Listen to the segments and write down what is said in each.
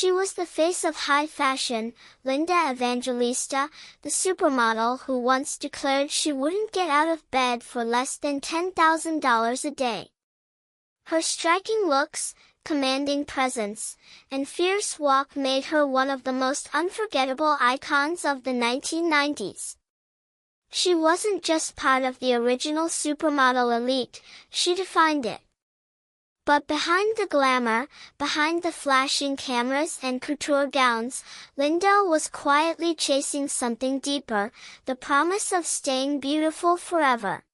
She was the face of high fashion, Linda Evangelista, the supermodel who once declared she wouldn't get out of bed for less than $10,000 a day. Her striking looks, commanding presence, and fierce walk made her one of the most unforgettable icons of the 1990s. She wasn't just part of the original supermodel elite, she defined it. But behind the glamour, behind the flashing cameras and couture gowns, Linda was quietly chasing something deeper, the promise of staying beautiful forever.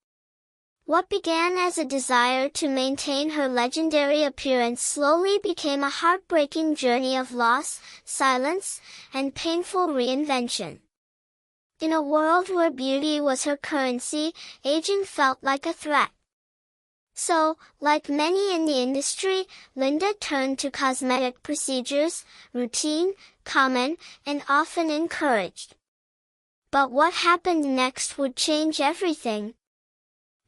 What began as a desire to maintain her legendary appearance slowly became a heartbreaking journey of loss, silence, and painful reinvention. In a world where beauty was her currency, aging felt like a threat. So, like many in the industry, Linda turned to cosmetic procedures, routine, common, and often encouraged. But what happened next would change everything.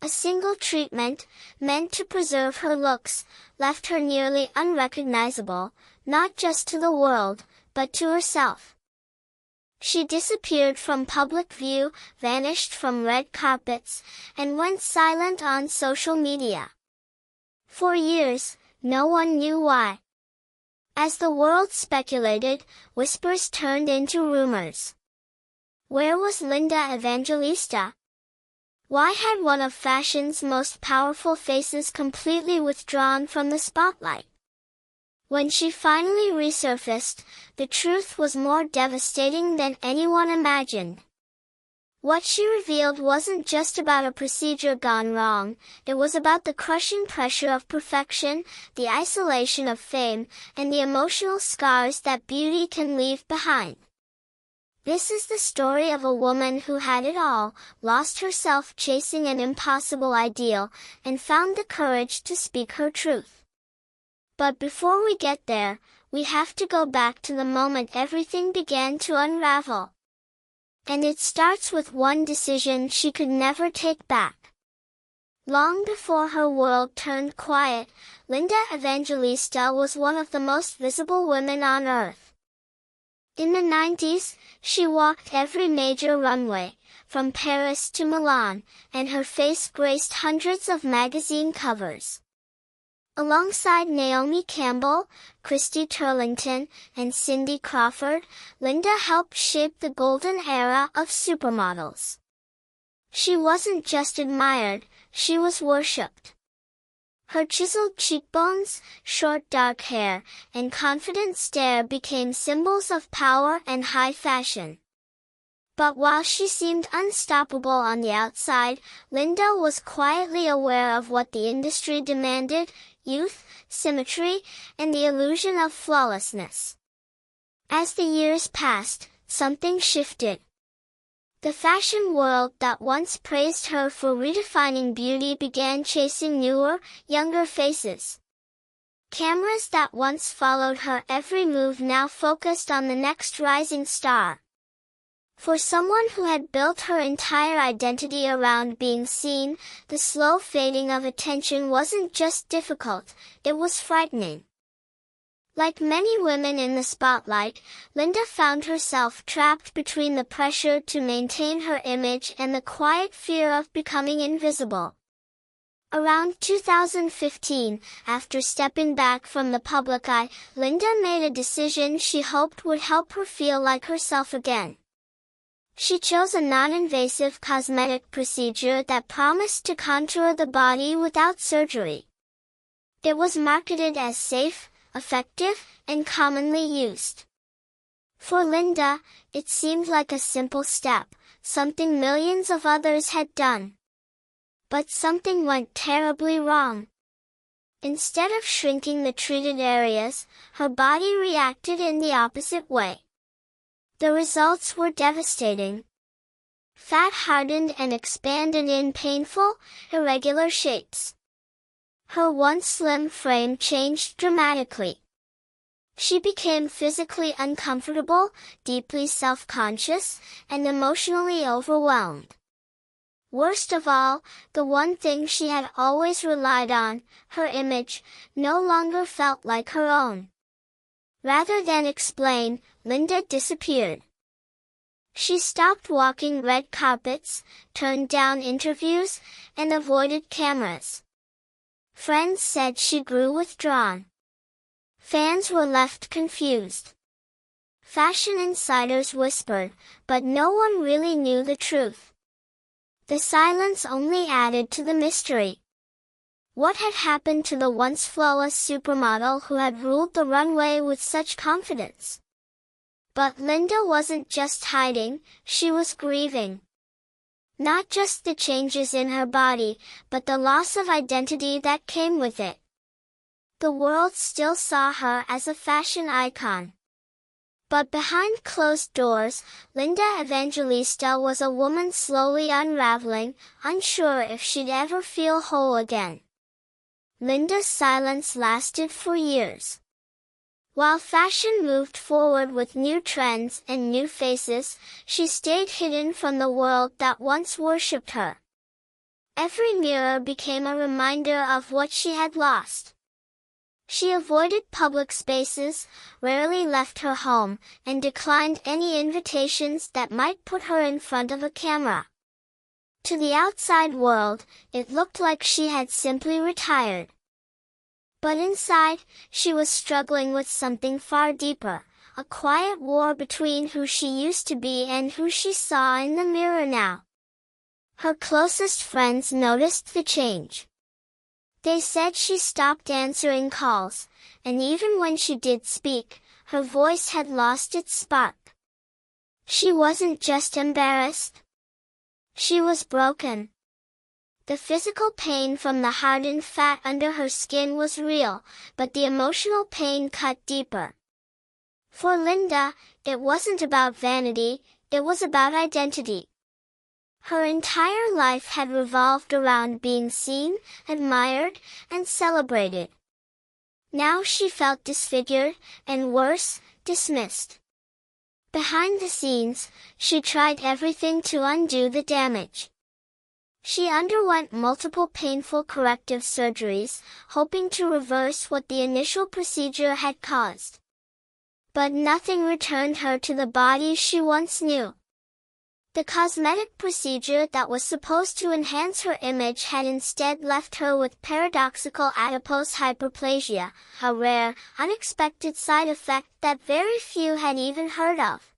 A single treatment, meant to preserve her looks, left her nearly unrecognizable, not just to the world, but to herself. She disappeared from public view, vanished from red carpets, and went silent on social media. For years, no one knew why. As the world speculated, whispers turned into rumors. Where was Linda Evangelista? Why had one of fashion's most powerful faces completely withdrawn from the spotlight? When she finally resurfaced, the truth was more devastating than anyone imagined. What she revealed wasn't just about a procedure gone wrong, it was about the crushing pressure of perfection, the isolation of fame, and the emotional scars that beauty can leave behind. This is the story of a woman who had it all, lost herself chasing an impossible ideal, and found the courage to speak her truth. But before we get there, we have to go back to the moment everything began to unravel. And it starts with one decision she could never take back. Long before her world turned quiet, Linda Evangelista was one of the most visible women on Earth. In the 90s, she walked every major runway, from Paris to Milan, and her face graced hundreds of magazine covers. Alongside Naomi Campbell, Christy Turlington, and Cindy Crawford, Linda helped shape the golden era of supermodels. She wasn't just admired, she was worshipped. Her chiseled cheekbones, short dark hair, and confident stare became symbols of power and high fashion. But while she seemed unstoppable on the outside, Linda was quietly aware of what the industry demanded: youth, symmetry, and the illusion of flawlessness. As the years passed, something shifted. The fashion world that once praised her for redefining beauty began chasing newer, younger faces. Cameras that once followed her every move now focused on the next rising star. For someone who had built her entire identity around being seen, the slow fading of attention wasn't just difficult, it was frightening. Like many women in the spotlight, Linda found herself trapped between the pressure to maintain her image and the quiet fear of becoming invisible. Around 2015, after stepping back from the public eye, Linda made a decision she hoped would help her feel like herself again. She chose a non-invasive cosmetic procedure that promised to contour the body without surgery. It was marketed as safe, effective, and commonly used. For Linda, it seemed like a simple step, something millions of others had done. But something went terribly wrong. Instead of shrinking the treated areas, her body reacted in the opposite way. The results were devastating. Fat hardened and expanded in painful, irregular shapes. Her once slim frame changed dramatically. She became physically uncomfortable, deeply self-conscious, and emotionally overwhelmed. Worst of all, the one thing she had always relied on, her image, no longer felt like her own. Rather than explain, Linda disappeared. She stopped walking red carpets, turned down interviews, and avoided cameras. Friends said she grew withdrawn. Fans were left confused. Fashion insiders whispered, but no one really knew the truth. The silence only added to the mystery. What had happened to the once flawless supermodel who had ruled the runway with such confidence? But Linda wasn't just hiding, she was grieving. Not just the changes in her body, but the loss of identity that came with it. The world still saw her as a fashion icon. But behind closed doors, Linda Evangelista was a woman slowly unraveling, unsure if she'd ever feel whole again. Linda's silence lasted for years. While fashion moved forward with new trends and new faces, she stayed hidden from the world that once worshipped her. Every mirror became a reminder of what she had lost. She avoided public spaces, rarely left her home, and declined any invitations that might put her in front of a camera. To the outside world, it looked like she had simply retired. But inside, she was struggling with something far deeper, a quiet war between who she used to be and who she saw in the mirror now. Her closest friends noticed the change. They said she stopped answering calls, and even when she did speak, her voice had lost its spark. She wasn't just embarrassed. She was broken. The physical pain from the hardened fat under her skin was real, but the emotional pain cut deeper. For Linda, it wasn't about vanity, it was about identity. Her entire life had revolved around being seen, admired, and celebrated. Now she felt disfigured, and worse, dismissed. Behind the scenes, she tried everything to undo the damage. She underwent multiple painful corrective surgeries, hoping to reverse what the initial procedure had caused. But nothing returned her to the body she once knew. The cosmetic procedure that was supposed to enhance her image had instead left her with paradoxical adipose hyperplasia, a rare, unexpected side effect that very few had even heard of.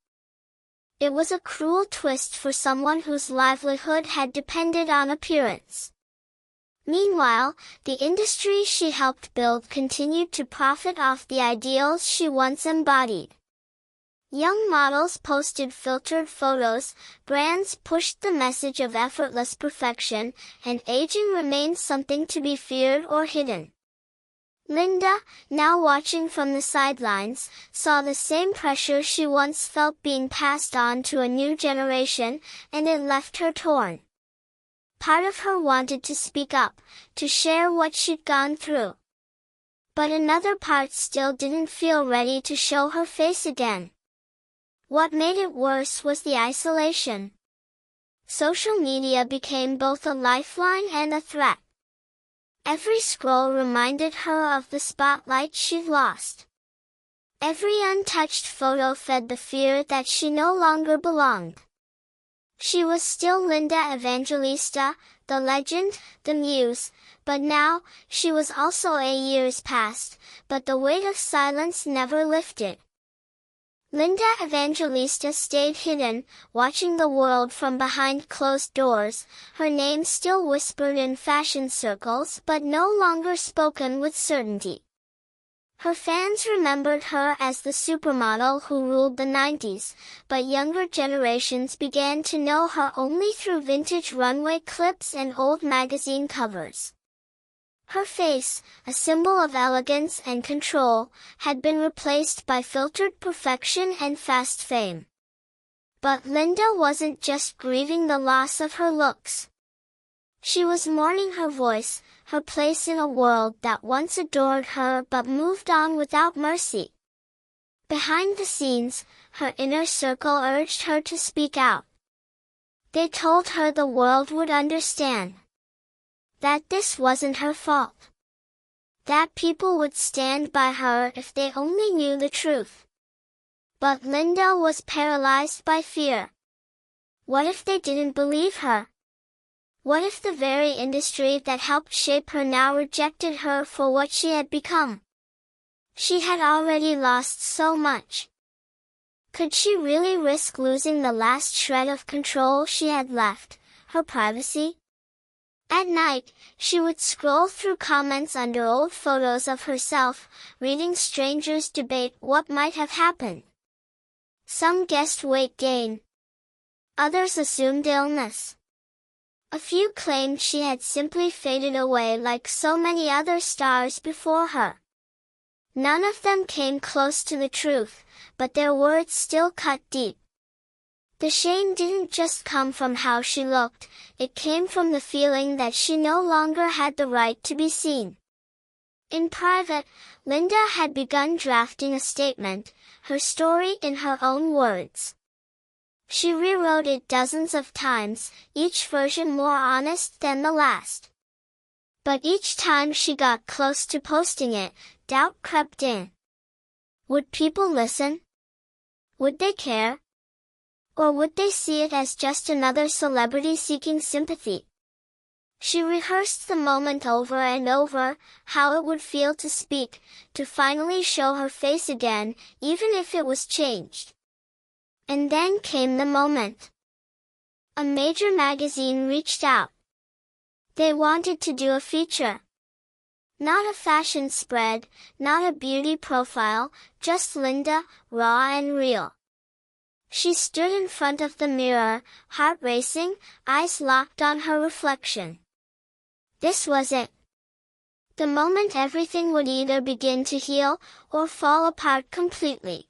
It was a cruel twist for someone whose livelihood had depended on appearance. Meanwhile, the industry she helped build continued to profit off the ideals she once embodied. Young models posted filtered photos, brands pushed the message of effortless perfection, and aging remained something to be feared or hidden. Linda, now watching from the sidelines, saw the same pressure she once felt being passed on to a new generation, and it left her torn. Part of her wanted to speak up, to share what she'd gone through. But another part still didn't feel ready to show her face again. What made it worse was the isolation. Social media became both a lifeline and a threat. Every scroll reminded her of the spotlight she'd lost. Every untouched photo fed the fear that she no longer belonged. She was still Linda Evangelista, the legend, the muse, but now, she was also a years past, but the weight of silence never lifted. Linda Evangelista stayed hidden, watching the world from behind closed doors, her name still whispered in fashion circles but no longer spoken with certainty. Her fans remembered her as the supermodel who ruled the 90s, but younger generations began to know her only through vintage runway clips and old magazine covers. Her face, a symbol of elegance and control, had been replaced by filtered perfection and fast fame. But Linda wasn't just grieving the loss of her looks. She was mourning her voice, her place in a world that once adored her but moved on without mercy. Behind the scenes, her inner circle urged her to speak out. They told her the world would understand. That this wasn't her fault. That people would stand by her if they only knew the truth. But Linda was paralyzed by fear. What if they didn't believe her? What if the very industry that helped shape her now rejected her for what she had become? She had already lost so much. Could she really risk losing the last shred of control she had left, her privacy? At night, she would scroll through comments under old photos of herself, reading strangers debate what might have happened. Some guessed weight gain. Others assumed illness. A few claimed she had simply faded away like so many other stars before her. None of them came close to the truth, but their words still cut deep. The shame didn't just come from how she looked, it came from the feeling that she no longer had the right to be seen. In private, Linda had begun drafting a statement, her story in her own words. She rewrote it dozens of times, each version more honest than the last. But each time she got close to posting it, doubt crept in. Would people listen? Would they care? Or would they see it as just another celebrity seeking sympathy? She rehearsed the moment over and over, how it would feel to speak, to finally show her face again, even if it was changed. And then came the moment. A major magazine reached out. They wanted to do a feature. Not a fashion spread, not a beauty profile, just Linda, raw and real. She stood in front of the mirror, heart racing, eyes locked on her reflection. This was it. The moment everything would either begin to heal, or fall apart completely.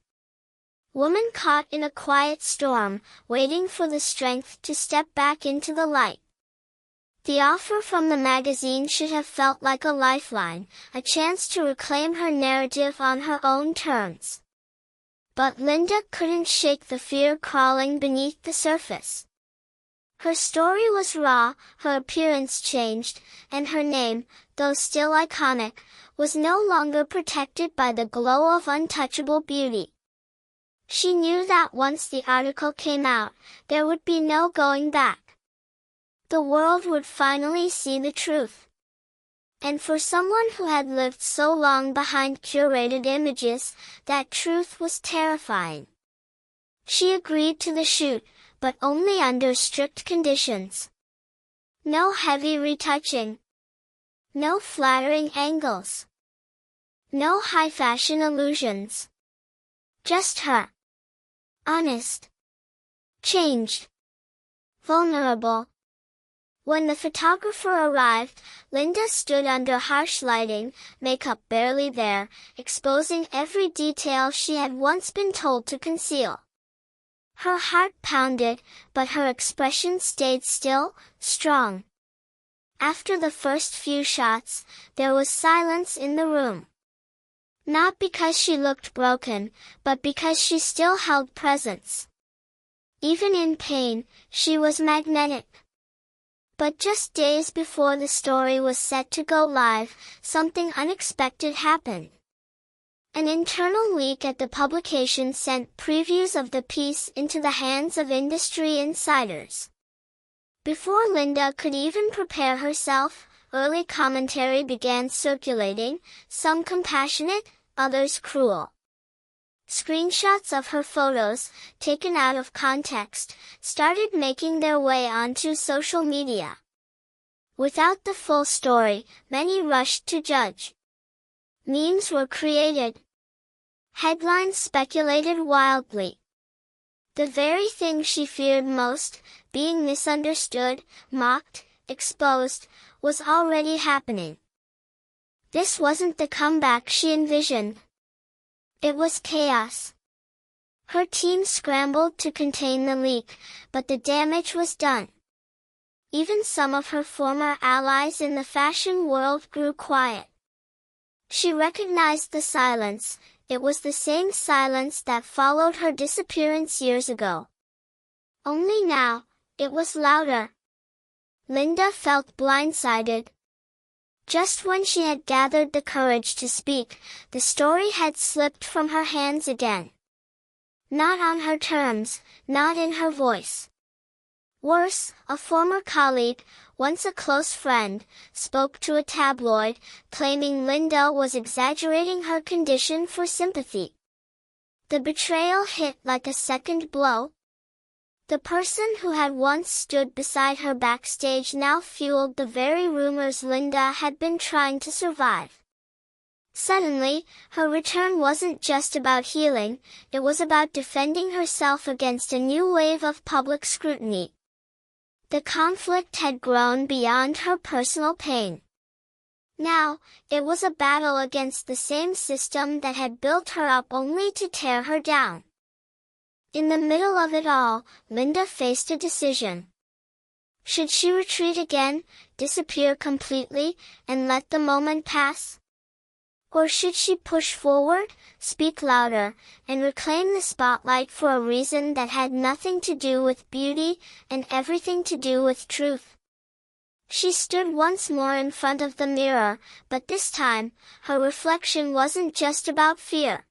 Woman caught in a quiet storm, waiting for the strength to step back into the light. The offer from the magazine should have felt like a lifeline, a chance to reclaim her narrative on her own terms. But Linda couldn't shake the fear crawling beneath the surface. Her story was raw, her appearance changed, and her name, though still iconic, was no longer protected by the glow of untouchable beauty. She knew that once the article came out, there would be no going back. The world would finally see the truth. And for someone who had lived so long behind curated images, that truth was terrifying. She agreed to the shoot, but only under strict conditions. No heavy retouching. No flattering angles. No high fashion illusions. Just her. Honest. Changed. Vulnerable. When the photographer arrived, Linda stood under harsh lighting, makeup barely there, exposing every detail she had once been told to conceal. Her heart pounded, but her expression stayed still, strong. After the first few shots, there was silence in the room. Not because she looked broken, but because she still held presence. Even in pain, she was magnetic. But just days before the story was set to go live, something unexpected happened. An internal leak at the publication sent previews of the piece into the hands of industry insiders. Before Linda could even prepare herself, early commentary began circulating, some compassionate, others cruel. Screenshots of her photos, taken out of context, started making their way onto social media. Without the full story, many rushed to judge. Memes were created. Headlines speculated wildly. The very thing she feared most, being misunderstood, mocked, exposed, was already happening. This wasn't the comeback she envisioned. It was chaos. Her team scrambled to contain the leak, but the damage was done. Even some of her former allies in the fashion world grew quiet. She recognized the silence. It was the same silence that followed her disappearance years ago. Only now, it was louder. Linda felt blindsided. Just when she had gathered the courage to speak, the story had slipped from her hands again. Not on her terms, not in her voice. Worse, a former colleague, once a close friend, spoke to a tabloid, claiming Linda was exaggerating her condition for sympathy. The betrayal hit like a second blow. The person who had once stood beside her backstage now fueled the very rumors Linda had been trying to survive. Suddenly, her return wasn't just about healing, it was about defending herself against a new wave of public scrutiny. The conflict had grown beyond her personal pain. Now, it was a battle against the same system that had built her up only to tear her down. In the middle of it all, Linda faced a decision. Should she retreat again, disappear completely, and let the moment pass? Or should she push forward, speak louder, and reclaim the spotlight for a reason that had nothing to do with beauty, and everything to do with truth? She stood once more in front of the mirror, but this time, her reflection wasn't just about fear.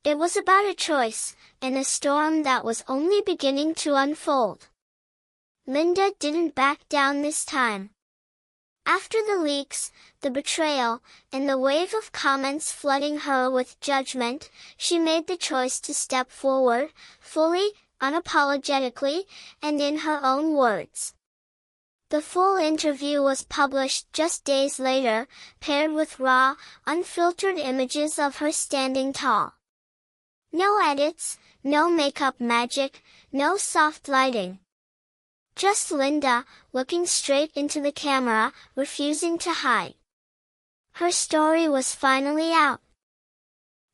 It was about a choice, and a storm that was only beginning to unfold. Linda didn't back down this time. After the leaks, the betrayal, and the wave of comments flooding her with judgment, she made the choice to step forward, fully, unapologetically, and in her own words. The full interview was published just days later, paired with raw, unfiltered images of her standing tall. No edits, no makeup magic, no soft lighting. Just Linda, looking straight into the camera, refusing to hide. Her story was finally out.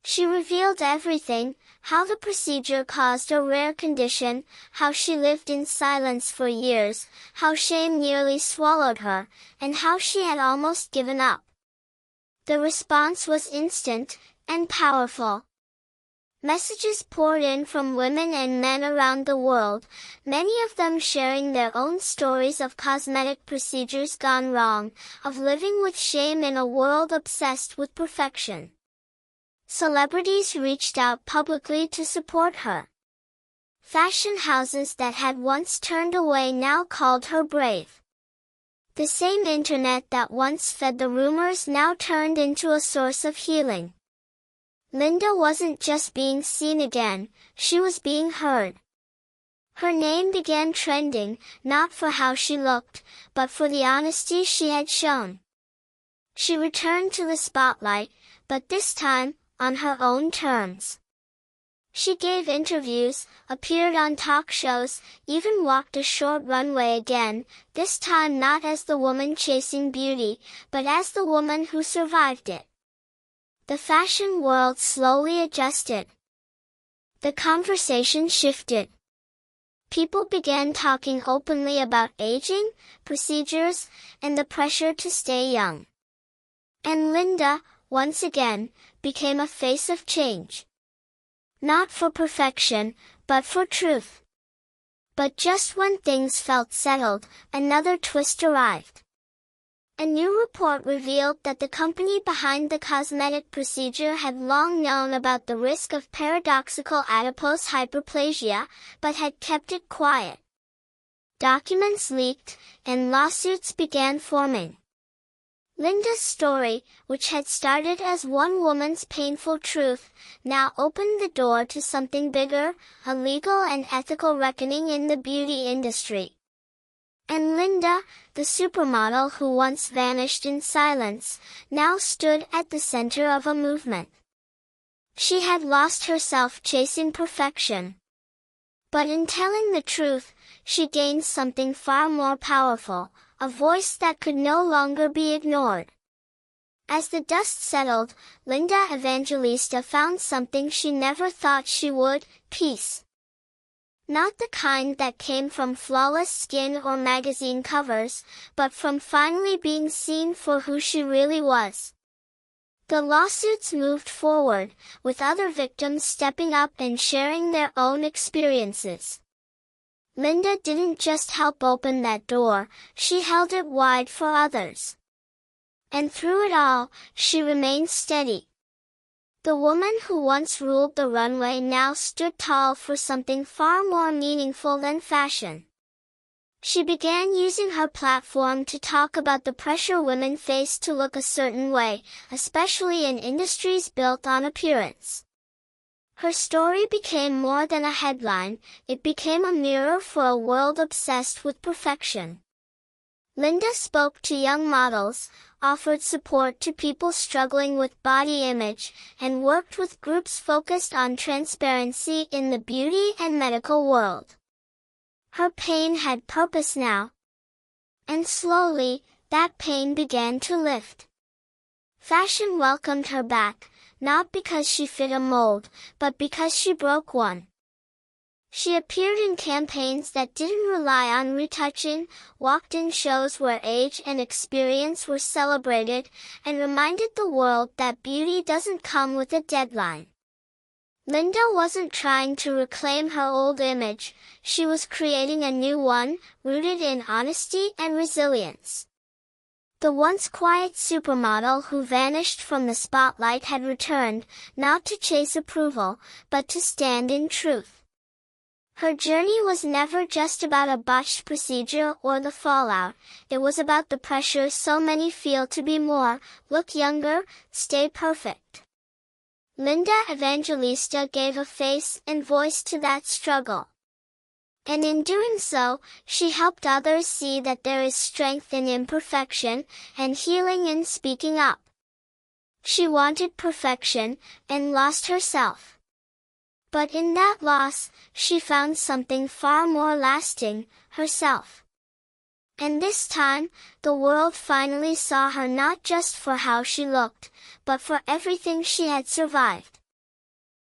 She revealed everything, how the procedure caused a rare condition, how she lived in silence for years, how shame nearly swallowed her, and how she had almost given up. The response was instant, and powerful. Messages poured in from women and men around the world, many of them sharing their own stories of cosmetic procedures gone wrong, of living with shame in a world obsessed with perfection. Celebrities reached out publicly to support her. Fashion houses that had once turned away now called her brave. The same internet that once fed the rumors now turned into a source of healing. Linda wasn't just being seen again, she was being heard. Her name began trending, not for how she looked, but for the honesty she had shown. She returned to the spotlight, but this time, on her own terms. She gave interviews, appeared on talk shows, even walked a short runway again, this time not as the woman chasing beauty, but as the woman who survived it. The fashion world slowly adjusted. The conversation shifted. People began talking openly about aging, procedures, and the pressure to stay young. And Linda, once again, became a face of change. Not for perfection, but for truth. But just when things felt settled, another twist arrived. A new report revealed that the company behind the cosmetic procedure had long known about the risk of paradoxical adipose hyperplasia, but had kept it quiet. Documents leaked, and lawsuits began forming. Linda's story, which had started as one woman's painful truth, now opened the door to something bigger, a legal and ethical reckoning in the beauty industry. And Linda, the supermodel who once vanished in silence, now stood at the center of a movement. She had lost herself chasing perfection. But in telling the truth, she gained something far more powerful, a voice that could no longer be ignored. As the dust settled, Linda Evangelista found something she never thought she would, peace. Not the kind that came from flawless skin or magazine covers, but from finally being seen for who she really was. The lawsuits moved forward, with other victims stepping up and sharing their own experiences. Linda didn't just help open that door, she held it wide for others. And through it all, she remained steady. The woman who once ruled the runway now stood tall for something far more meaningful than fashion. She began using her platform to talk about the pressure women face to look a certain way, especially in industries built on appearance. Her story became more than a headline, it became a mirror for a world obsessed with perfection. Linda spoke to young models, offered support to people struggling with body image, and worked with groups focused on transparency in the beauty and medical world. Her pain had purpose now. And slowly, that pain began to lift. Fashion welcomed her back, not because she fit a mold, but because she broke one. She appeared in campaigns that didn't rely on retouching, walked in shows where age and experience were celebrated, and reminded the world that beauty doesn't come with a deadline. Linda wasn't trying to reclaim her old image, she was creating a new one, rooted in honesty and resilience. The once quiet supermodel who vanished from the spotlight had returned, not to chase approval, but to stand in truth. Her journey was never just about a botched procedure or the fallout, it was about the pressure so many feel to be more, look younger, stay perfect. Linda Evangelista gave a face and voice to that struggle. And in doing so, she helped others see that there is strength in imperfection, and healing in speaking up. She wanted perfection, and lost herself. But in that loss, she found something far more lasting, herself. And this time, the world finally saw her not just for how she looked, but for everything she had survived.